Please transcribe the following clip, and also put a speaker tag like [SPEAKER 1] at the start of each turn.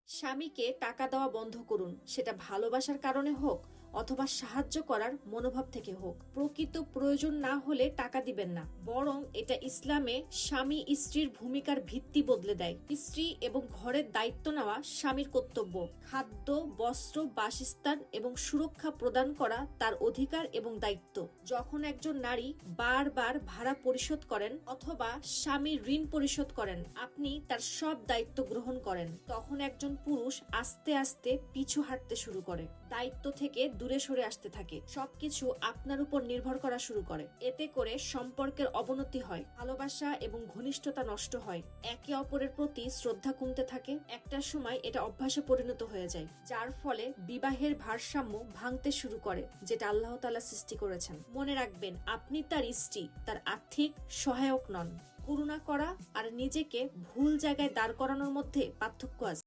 [SPEAKER 1] স্বামীকে টাকা দেওয়া বন্ধ করুন, সেটা ভালোবাসার কারণে হোক অথবা সাহায্য করার মনোভাব থেকে হোক। প্রকৃত প্রয়োজন না হলে টাকা দিবেন না, বরং এটা ইসলামে স্বামী স্ত্রীর ভূমিকার ভিত্তি বদলে দেয়। স্ত্রী এবং ঘরের দায়িত্ব নেওয়া স্বামীর কর্তব্য। খাদ্য, বস্ত্র, বাসস্থান এবং সুরক্ষা প্রদান করা তার অধিকার এবং দায়িত্ব। যখন একজন নারী বারবার ভাড়া পরিশোধ করেন অথবা স্বামীর ঋণ পরিশোধ করেন, আপনি তার সব দায়িত্ব গ্রহণ করেন। তখন একজন পুরুষ আস্তে আস্তে পিছু হাঁটতে শুরু করে, দায়িত্ব থেকে দূরে সরে আসতে থাকে, সবকিছু আপনার উপর নির্ভর করা শুরু করে। এতে করে সম্পর্কের অবনতি হয়, ভালোবাসা এবং ঘনিষ্ঠতা নষ্ট হয়, একে অপরের প্রতি শ্রদ্ধা কমতে থাকে। একটা সময় এটা অভ্যাসে পরিণত হয়ে যায়, যার ফলে বিবাহের ভারসাম্য ভাঙতে শুরু করে, যেটা আল্লাহ তাআলা সৃষ্টি করেছেন। মনে রাখবেন, আপনি তার স্ত্রী, তার আর্থিক সহায়ক নন। করুণা করা আর নিজেকে ভুল জায়গায় দাঁড় করানোর মধ্যে পার্থক্য আছে।